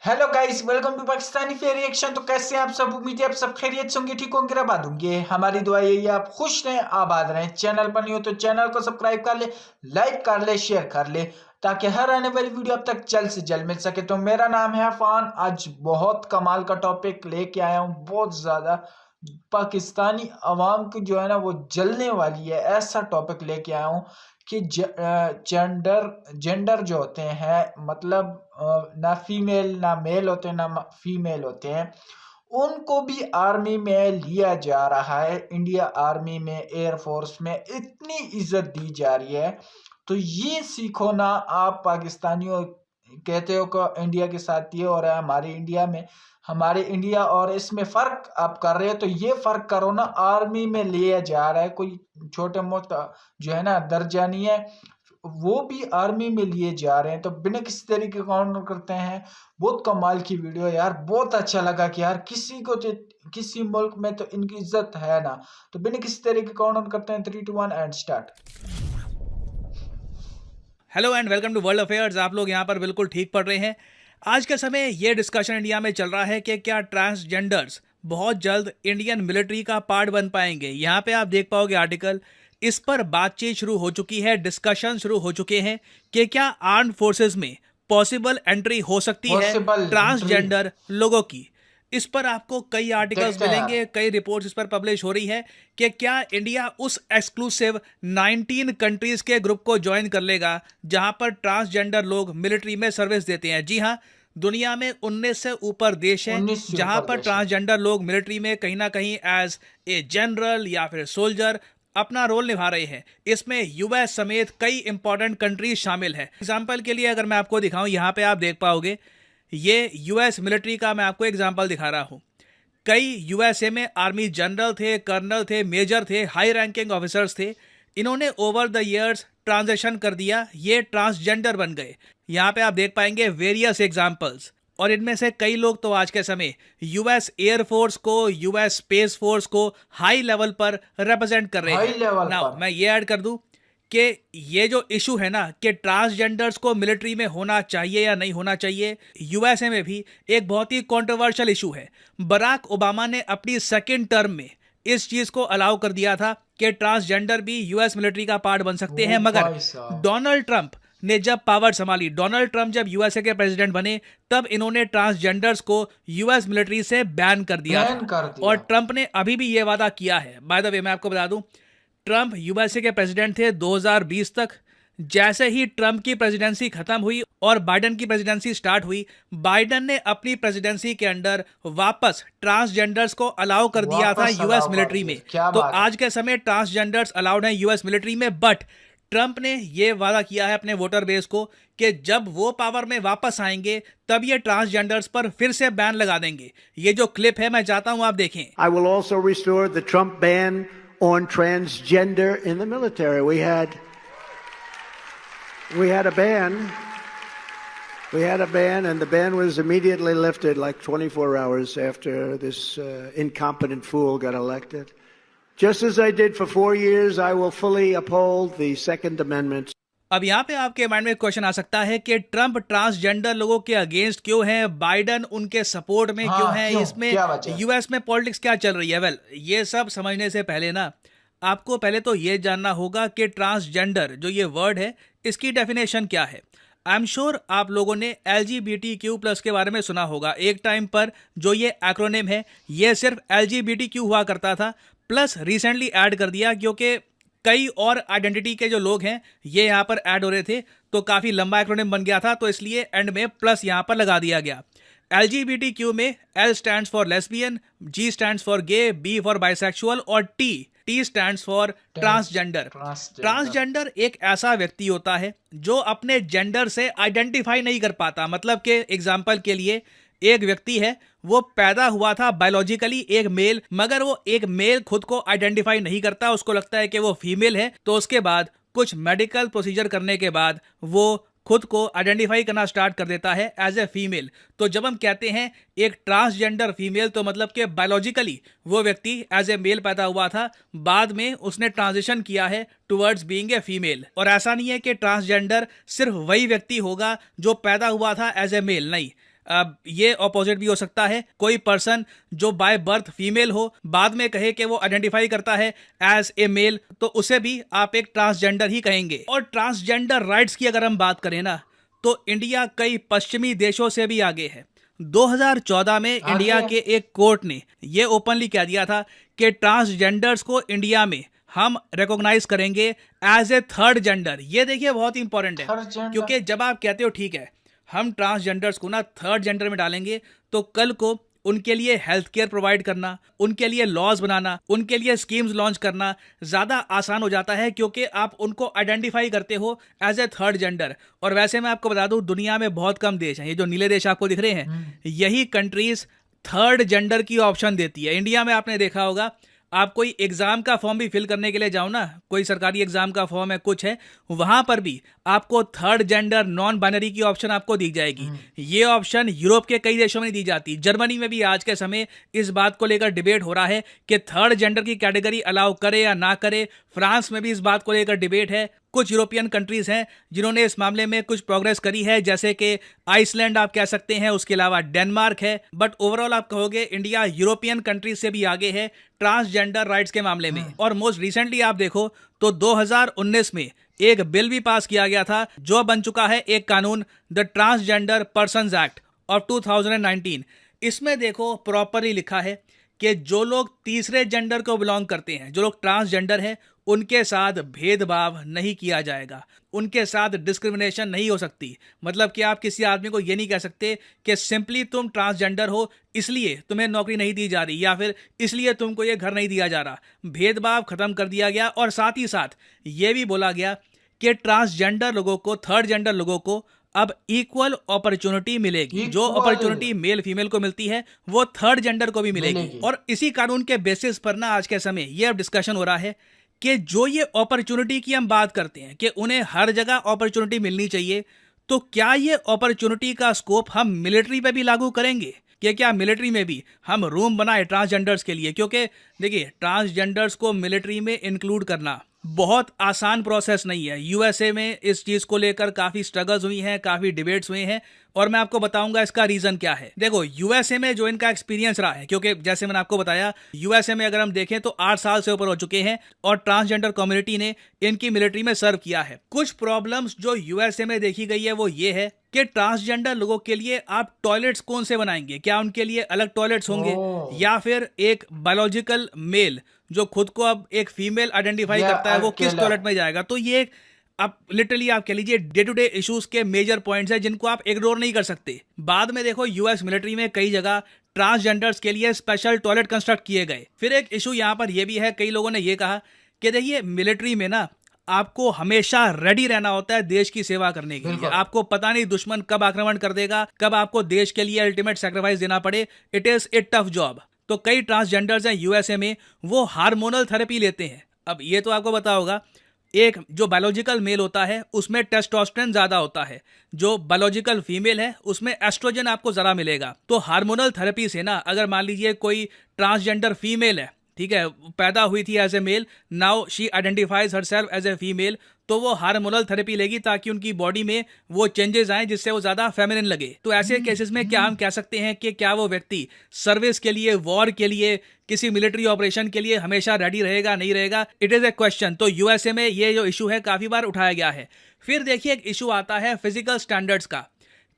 Hello guys, welcome to Pakistani fair reaction. तो कैसे हैं आप सब? उम्मीद है आप सब खैरियत से होंगे, ठीक होंगे, आबाद होंगे। हमारी दुआ यही है आप खुश रहें, आबाद रहें। चैनल पर नहीं हो तो चैनल को सब्सक्राइब कर ले, लाइक कर ले, शेयर कर ले, ताकि हर आने वाली वीडियो अब तक जल्द से जल्द मिल सके। तो मेरा नाम है अफान। आज बहुत कमाल का टॉपिक लेके आया हूँ, बहुत ज्यादा पाकिस्तानी अवाम की जो है ना वो जलने वाली है, ऐसा टॉपिक लेके आया हूँ कि जेंडर जेंडर जो होते हैं, मतलब ना फीमेल ना मेल होते हैं, ना फीमेल होते हैं, उनको भी आर्मी में लिया जा रहा है। इंडिया आर्मी में, एयरफोर्स में इतनी इज्जत दी जा रही है। तो ये सीखो ना आप पाकिस्तानियों, कहते हो कि इंडिया के साथ ये हो रहा है, हमारे इंडिया और इसमें फर्क आप कर रहे हो, तो ये फर्क करो ना। आर्मी में लिया जा रहा है, कोई छोटे मोटा जो है ना दर्जा नहीं है, वो भी आर्मी में लिए जा रहे हैं। तो बिना किसी तरीके का काउंटर करते हैं। बहुत कमाल की वीडियो यार, बहुत अच्छा लगा कि यार किसी मुल्क में तो इनकी इज्जत है ना। तो बिना किसी तरीके का काउंटर करते हैं। 3 2 1 and start. Hello and welcome to world affairs. आप लोग यहाँ पर बिल्कुल ठीक पढ़ रहे हैं। आज के समय ये डिस्कशन इंडिया में चल रहा है कि क्या ट्रांसजेंडर्स बहुत जल्द इंडियन मिलिट्री का पार्ट बन पाएंगे। यहाँ पे आप देख पाओगे आर्टिकल, इस पर बातचीत शुरू हो चुकी है, डिस्कशन शुरू हो चुके हैं कि क्या आर्म फोर्सेस में पॉसिबल एंट्री हो सकती है पॉसिबल एंट्री ट्रांसजेंडर लोगों की। इस पर आपको कई आर्टिकल्स देखते हैं यार। मिलेंगे, कई रिपोर्ट्स इस पर पब्लिश हो रही है कि क्या इंडिया उस एक्सक्लूसिव 19 कंट्रीज के ग्रुप को ज्वाइन कर लेगा जहां पर ट्रांसजेंडर लोग मिलिट्री में सर्विस देते हैं। जी हां, दुनिया में 19 से ऊपर देश हैं 19 से जहां ऊपर पर देश है। ट्रांसजेंडर लोग मिलिट्री में कहीं ना कहीं एज ए जनरल या फिर सोल्जर अपना रोल निभा रहे हैं। इसमें यूएस समेत कई इंपॉर्टेंट कंट्रीज शामिल है। एग्जाम्पल के लिए अगर मैं आपको दिखाऊं, यहाँ पे आप देख पाओगे ये यूएस मिलिट्री का मैं आपको एग्जांपल दिखा रहा हूं। कई यूएसए में आर्मी जनरल थे, कर्नल थे, मेजर थे, हाई रैंकिंग ऑफिसर्स थे। इन्होंने ओवर द इयर्स ट्रांजिशन कर दिया, ये ट्रांसजेंडर बन गए। यहाँ पे आप देख पाएंगे वेरियस एग्जांपल्स। और इनमें से कई लोग तो आज के समय यूएस एयरफोर्स को, यूएस स्पेस फोर्स को हाई लेवल पर रिप्रेजेंट कर रहे हाई हैं। लेवल नाउ पर। मैं ये ऐड कर दूं कि ये जो इशू है ना कि ट्रांसजेंडर्स को मिलिट्री में होना चाहिए या नहीं होना चाहिए, यूएसए में भी एक बहुत ही कंट्रोवर्शियल इशू है। बराक ओबामा ने अपनी सेकेंड टर्म में इस चीज को अलाउ कर दिया था कि ट्रांसजेंडर भी यूएस मिलिट्री का पार्ट बन सकते ओ हैं। मगर भाई साहब, डोनाल्ड ट्रंप ने जब पावर संभाली, डोनाल्ड ट्रंप जब यूएसए के प्रेसिडेंट बने, तब इन्होंने ट्रांसजेंडर्स को यूएस मिलिट्री से बैन कर दिया बैन था। कर और दिया। ट्रंप ने अभी भी ये वादा किया है। बाय द वे मैं आपको बता दूं, ट्रंप यूएसए के प्रेसिडेंट थे 2020 तक। जैसे ही ट्रंप की प्रेसिडेंसी खत्म हुई और बाइडन की प्रेसिडेंसी स्टार्ट हुई, बाइडन ने अपनी प्रेसिडेंसी के अंदर वापस ट्रांसजेंडर्स को अलाउ कर दिया था वापस यूएस अलाउ कर मिलिट्री दिए, में। क्या तो बात है। आज के समय ट्रांसजेंडर्स अलाउड हैं यूएस मिलिट्री में। बट ट्रंप ने यह वादा किया है अपने वोटर बेस को कि जब वो पावर में वापस आएंगे तब ये ट्रांसजेंडर्स पर फिर से बैन लगा देंगे। ये जो क्लिप है मैं चाहता हूं आप देखें। I will also restore the Trump ban on transgender in the military. We had a ban. We had a ban, and the ban was immediately lifted like 24 hours after this incompetent fool got elected. Just as I did for 4 years, I will fully uphold the Second Amendment. अब यहाँ पे आपके mind में एक question आ सकता है कि Trump transgender लोगों के अगेंस्ट क्यों है, बाइडन उनके सपोर्ट में क्यों हाँ, है, क्यों, इसमें क्या वजह? यूएस में पॉलिटिक्स क्या चल रही है। वेल, ये सब समझने से पहले ना आपको पहले तो ये जानना होगा कि ट्रांसजेंडर जो ये वर्ड है इसकी डेफिनेशन क्या है। आई एम श्योर आप लोगों ने LGBTQ+ के बारे में सुना होगा। एक टाइम पर जो ये एक्रोनिम है ये सिर्फ LGBTQ हुआ करता था, प्लस रिसेंटली ऐड कर दिया क्योंकि कई और आइडेंटिटी के जो लोग हैं ये यहाँ पर ऐड हो रहे थे, तो काफ़ी लंबा एक्रोनिम बन गया था, तो इसलिए एंड में प्लस यहाँ पर लगा दिया गया। LGBTQ में L stands for lesbian, G stands for gay, B for bisexual और T stands for transgender. Transgender एक ऐसा व्यक्ति होता है जो अपने जेंडर से आइडेंटिफाई नहीं कर पाता। मतलब कि एग्जाम्पल के लिए एक व्यक्ति है, वो पैदा हुआ था बायोलॉजिकली एक मेल, मगर वो एक मेल खुद को आइडेंटिफाई नहीं करता, उसको लगता है कि वो फीमेल है। तो उसके बाद कुछ मेडिकल प्रोसीजर करने के बाद वो खुद को आइडेंटिफाई करना स्टार्ट कर देता है एज ए फीमेल। तो जब हम कहते हैं एक ट्रांसजेंडर फीमेल, तो मतलब कि बायोलॉजिकली वो व्यक्ति एज ए मेल पैदा हुआ था, बाद में उसने ट्रांजिशन किया है टुवर्ड्स बीइंग ए फीमेल। और ऐसा नहीं है कि ट्रांसजेंडर सिर्फ वही व्यक्ति होगा जो पैदा हुआ था एज ए मेल, नहीं। ये ऑपोजिट भी हो सकता है, कोई पर्सन जो बाय बर्थ फीमेल हो बाद में कहे कि वो आइडेंटिफाई करता है एज ए मेल, तो उसे भी आप एक ट्रांसजेंडर ही कहेंगे। और ट्रांसजेंडर राइट्स की अगर हम बात करें ना, तो इंडिया कई पश्चिमी देशों से भी आगे है। 2014 में इंडिया के एक कोर्ट ने ये ओपनली कह दिया था कि ट्रांसजेंडर्स को इंडिया में हम रिकॉग्नाइज करेंगे एज ए थर्ड जेंडर। ये देखिए बहुत इंपॉर्टेंट है, क्योंकि जब आप कहते हो ठीक है हम ट्रांसजेंडर्स को ना थर्ड जेंडर में डालेंगे, तो कल को उनके लिए हेल्थ केयर प्रोवाइड करना, उनके लिए लॉज बनाना, उनके लिए स्कीम्स लॉन्च करना ज़्यादा आसान हो जाता है, क्योंकि आप उनको आइडेंटिफाई करते हो एज ए थर्ड जेंडर। और वैसे मैं आपको बता दूं, दुनिया में बहुत कम देश हैं, ये जो नीले देश आपको दिख रहे हैं, यही कंट्रीज थर्ड जेंडर की ऑप्शन देती है। इंडिया में आपने देखा होगा, आप कोई एग्जाम का फॉर्म भी फिल करने के लिए जाओ ना, कोई सरकारी एग्जाम का फॉर्म है कुछ है, वहां पर भी आपको थर्ड जेंडर नॉन बाइनरी की ऑप्शन आपको दी जाएगी। ये ऑप्शन यूरोप के कई देशों में नहीं दी जाती। जर्मनी में भी आज के समय इस बात को लेकर डिबेट हो रहा है कि थर्ड जेंडर की कैटेगरी अलाउ करे या ना करे। फ्रांस में भी इस बात को लेकर डिबेट है। कुछ यूरोपियन कंट्रीज हैं जिन्होंने इस मामले में कुछ प्रोग्रेस करी है, जैसे कि आइसलैंड आप कह सकते हैं, उसके अलावा डेनमार्क है। बट ओवरऑल आप कहोगे इंडिया यूरोपियन कंट्रीज से भी आगे है ट्रांसजेंडर राइट्स के मामले में। और मोस्ट रिसेंटली आप देखो तो 2019 में एक बिल भी पास किया गया था, जो बन चुका है एक कानून, the transgender persons act of 2019। इसमें देखो प्रॉपरली लिखा है कि जो लोग तीसरे जेंडर को बिलोंग करते हैं, जो लोग ट्रांसजेंडर हैं, उनके साथ भेदभाव नहीं किया जाएगा, उनके साथ डिस्क्रिमिनेशन नहीं हो सकती। मतलब कि आप किसी आदमी को ये नहीं कह सकते कि सिंपली तुम ट्रांसजेंडर हो इसलिए तुम्हें नौकरी नहीं दी जा रही, या फिर इसलिए तुमको ये घर नहीं दिया जा रहा। भेदभाव खत्म कर दिया गया। और साथ ही साथ ये भी बोला गया कि ट्रांसजेंडर लोगों को, थर्ड जेंडर लोगों को अब इक्वल अपॉर्चुनिटी मिलेगी। जो अपॉर्चुनिटी मेल फीमेल को मिलती है वो थर्ड जेंडर को भी मिलेगी। और इसी कानून के बेसिस पर ना आज के समय ये अब डिस्कशन हो रहा है कि जो ये अपॉर्चुनिटी की हम बात करते हैं कि उन्हें हर जगह अपॉर्चुनिटी मिलनी चाहिए, तो क्या ये अपॉर्चुनिटी का स्कोप हम मिलिट्री पे भी लागू करेंगे कि क्या मिलिट्री में भी हम रूम बनाए ट्रांसजेंडर्स के लिए? क्योंकि देखिए ट्रांसजेंडर्स को मिलिट्री में इंक्लूड करना बहुत आसान प्रोसेस नहीं है। यूएसए में इस चीज़ को लेकर काफ़ी स्ट्रगल्स हुई हैं, काफ़ी डिबेट्स हुए हैं, और मैं आपको बताऊंगा इसका रीज़न क्या है। देखो यूएसए में जो इनका एक्सपीरियंस रहा है, क्योंकि जैसे मैंने आपको बताया यूएसए में अगर हम देखें तो 8 साल से ऊपर हो चुके हैं और ट्रांसजेंडर कम्युनिटी ने इनकी मिलिट्री में सर्व किया है। कुछ प्रॉब्लम्स जो यूएसए में देखी गई है वो ये है कि ट्रांसजेंडर लोगों के लिए आप टॉयलेट्स कौन से बनाएंगे? क्या उनके लिए अलग टॉयलेट्स होंगे, या फिर एक बायोलॉजिकल मेल जो खुद को अब एक फीमेल आइडेंटिफाई करता है वो किस टॉयलेट में जाएगा? तो ये अब लिटरली आप कह लीजिए डे टू डे इश्यूज के मेजर पॉइंट्स हैं जिनको आप इग्नोर नहीं कर सकते। बाद में देखो यूएस मिलिट्री में कई जगह ट्रांसजेंडर्स के लिए स्पेशल टॉयलेट कंस्ट्रक्ट किए गए। फिर एक इशू यहाँ पर यह भी है, कई लोगों ने यह कहा कि देखिए मिलिट्री में ना आपको हमेशा रेडी रहना होता है देश की सेवा करने के लिए। आपको पता नहीं दुश्मन कब आक्रमण कर देगा, कब आपको देश के लिए अल्टीमेट सैक्रिफाइस देना पड़े। It is a tough job. तो कई ट्रांसजेंडर्स हैं यूएसए में, वो हार्मोनल थेरेपी लेते हैं। अब ये तो आपको पता होगा, एक जो बायोलॉजिकल मेल होता है उसमें टेस्टोस्टेरोन ज्यादा होता है, जो बायोलॉजिकल फीमेल है उसमें एस्ट्रोजन आपको जरा मिलेगा। तो हार्मोनल थेरेपी से ना, अगर मान लीजिए कोई ट्रांसजेंडर फीमेल है, ठीक है, पैदा हुई थी as a male, now she identifies herself as a female, तो वो हार्मोनल थेरेपी लेगी ताकि उनकी बॉडी में वो चेंजेस आए जिससे वो ज्यादा फेमिनिन लगे। तो ऐसे केसेस में क्या हम कह सकते हैं कि क्या वो व्यक्ति सर्विस के लिए, वॉर के लिए, किसी मिलिट्री ऑपरेशन के लिए हमेशा रेडी रहेगा, नहीं रहेगा? It is a question. तो यूएसए में ये जो इशू है काफी बार उठाया गया है। फिर देखिए एक इशू आता है फिजिकल स्टैंडर्ड्स का,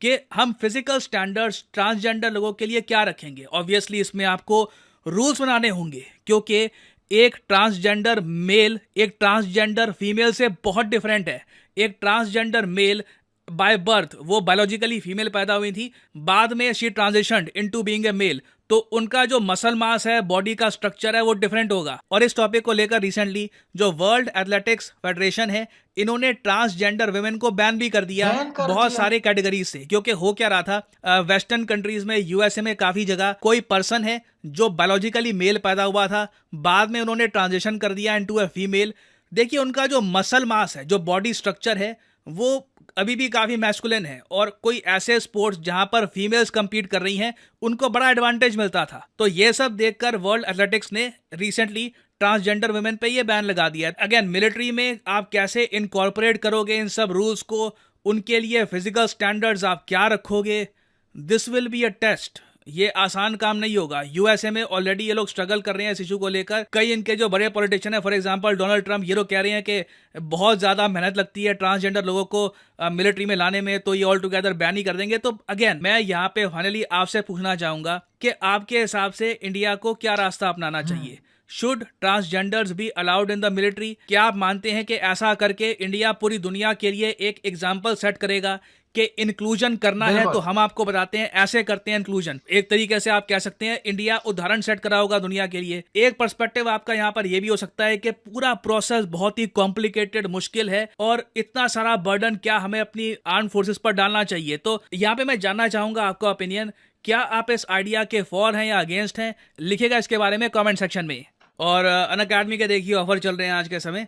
कि हम फिजिकल स्टैंडर्ड्स ट्रांसजेंडर लोगों के लिए क्या रखेंगे। ऑब्वियसली इसमें आपको रूल्स बनाने होंगे, क्योंकि एक ट्रांसजेंडर मेल एक ट्रांसजेंडर फीमेल से बहुत डिफरेंट है। एक ट्रांसजेंडर मेल बाय बर्थ वो बायोलॉजिकली फीमेल पैदा हुई थी, बाद में she transitioned into being a male, तो उनका जो मसल मास है, बॉडी का स्ट्रक्चर है, वो डिफरेंट होगा। और इस टॉपिक को लेकर रिसेंटली जो वर्ल्ड एथलेटिक्स फेडरेशन है, इन्होंने ट्रांसजेंडर वुमेन को बैन भी कर दिया बहुत सारे कैटेगरीज से। क्योंकि हो क्या रहा था, वेस्टर्न कंट्रीज में, यूएसए में काफी जगह कोई पर्सन है जो बायोलॉजिकली मेल पैदा हुआ था, बाद में उन्होंने ट्रांजिशन कर दिया इनटू ए फीमेल। देखिए उनका जो मसल मास है, जो बॉडी स्ट्रक्चर है, वो अभी भी काफी मैस्कुलिन है, और कोई ऐसे स्पोर्ट्स जहां पर फीमेल्स कंपीट कर रही हैं उनको बड़ा एडवांटेज मिलता था। तो ये सब देखकर वर्ल्ड एथलेटिक्स ने रिसेंटली ट्रांसजेंडर वुमेन पे ये बैन लगा दिया। अगेन मिलिट्री में आप कैसे इनकॉर्पोरेट करोगे इन सब रूल्स को, उनके लिए फिजिकल स्टैंडर्ड्स आप क्या रखोगे, this will be a test. ये आसान काम नहीं होगा। यूएसए में ऑलरेडी ये लोग स्ट्रगल कर रहे हैं इस इशू को लेकर। कई इनके जो बड़े पॉलिटिशियन है, फॉर एग्जांपल डोनाल्ड ट्रंप, ये लोग कह रहे हैं कि बहुत ज़्यादा मेहनत लगती है ट्रांसजेंडर लोगों को मिलिट्री में लाने में, तो ये ऑल टुगेदर बैन ही कर देंगे। तो अगेन मैं यहाँ पे फाइनली आपसे पूछना चाहूँगा कि आपके हिसाब से इंडिया को क्या रास्ता अपनाना चाहिए? Should transgenders be allowed in the military? क्या आप मानते हैं कि ऐसा करके इंडिया पूरी दुनिया के लिए एक एग्जाम्पल सेट करेगा कि इंक्लूजन करना है तो हम आपको बताते हैं ऐसे करते हैं इंक्लूजन? एक तरीके से आप कह सकते हैं इंडिया उदाहरण सेट करा होगा दुनिया के लिए। एक पर्सपेक्टिव आपका यहाँ पर यह भी हो सकता है कि पूरा प्रोसेस बहुत ही कॉम्प्लिकेटेड, मुश्किल है और इतना सारा बर्डन क्या हमें अपनी आर्म फोर्सेस पर डालना चाहिए? तो यहाँ पे मैं जानना चाहूंगा आपका ओपिनियन। क्या आप इस आइडिया के फॉर हैं या अगेंस्ट हैं? लिखिएगा इसके बारे में कमेंट सेक्शन में। और अनअकैडमी के देखिए ऑफर चल रहे हैं आज के समय।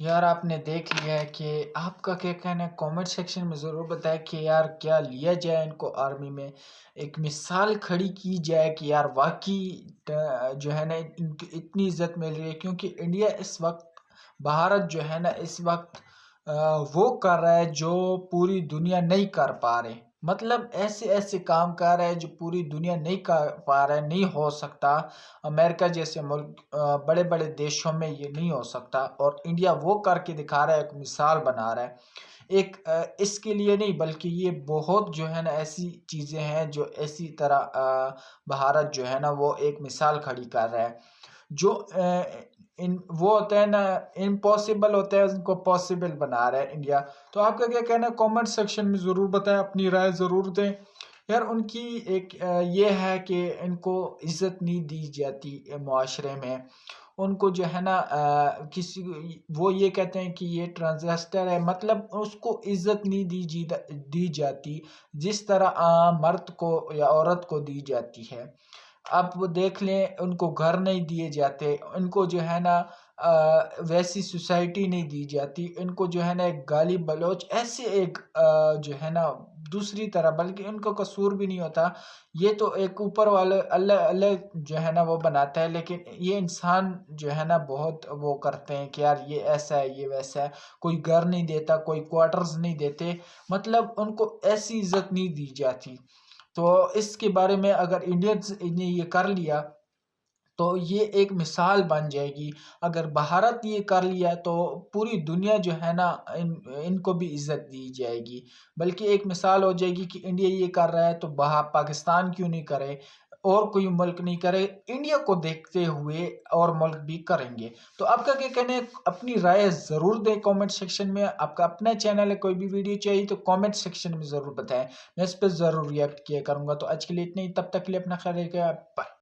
यार आपने देख लिया है कि आपका क्या कहना है, कमेंट सेक्शन में ज़रूर बताएं कि यार क्या लिया जाए इनको आर्मी में। एक मिसाल खड़ी की जाए कि यार वाकई जो है ना इनकी इतनी इज्जत मिल रही है, क्योंकि इंडिया इस वक्त, भारत जो है ना इस वक्त वो कर रहा है जो पूरी दुनिया नहीं कर पा रहे। मतलब ऐसे ऐसे काम कर रहा है जो पूरी दुनिया नहीं कर पा रहा है, नहीं हो सकता। अमेरिका जैसे मुल्क, बड़े बड़े देशों में ये नहीं हो सकता, और इंडिया वो करके दिखा रहा है, एक मिसाल बना रहा है। एक इसके लिए नहीं बल्कि ये बहुत जो है ना ऐसी चीज़ें हैं जो ऐसी तरह भारत जो है ना वो एक मिसाल खड़ी कर रहा है। जो इन वो होता है ना, इम्पॉसिबल होता है उनको पॉसिबल बना रहा है इंडिया। तो आपका क्या कहना है, कमेंट सेक्शन में ज़रूर बताएं, अपनी राय ज़रूर दें। यार उनकी एक ये है कि इनको इज़्ज़त नहीं दी जाती मुआशरे में। उनको जो है ना किसी वो ये कहते हैं कि ये ट्रांसजेस्टर है, मतलब उसको इज़्ज़त नहीं दी जाती जिस तरह मर्द को या औरत को दी जाती है। आप वो देख लें, उनको घर नहीं दिए जाते, उनको जो है ना वैसी सोसाइटी नहीं दी जाती, इनको जो है ना एक गाली गलौज ऐसे एक जो है ना दूसरी तरह, बल्कि इनको कसूर भी नहीं होता। ये तो एक ऊपर वाले अल्लाह अल्लाह जो है ना वो बनाता है, लेकिन ये इंसान जो है ना बहुत वो करते हैं कि यार ये ऐसा है, ये वैसा है। कोई घर नहीं देता, कोई क्वार्टर्स नहीं देते, मतलब उनको ऐसी इज्जत नहीं दी जाती। तो इसके बारे में अगर इंडियंस ने ये कर लिया तो ये एक मिसाल बन जाएगी। अगर भारत ये कर लिया तो पूरी दुनिया जो है ना इनको भी इज़्ज़त दी जाएगी। बल्कि एक मिसाल हो जाएगी कि इंडिया ये कर रहा है तो पाकिस्तान क्यों नहीं करे, और कोई मुल्क नहीं करे, इंडिया को देखते हुए और मुल्क भी करेंगे। तो आपका क्या कहना है, अपनी राय ज़रूर दें कमेंट सेक्शन में। आपका अपना चैनल है, कोई भी वीडियो चाहिए तो कमेंट सेक्शन में ज़रूर बताएं, मैं इस पर ज़रूर रिएक्ट किया करूँगा। तो आज के लिए इतना ही, तब तक के लिए अपना ख्याल रखिएगा, बाय।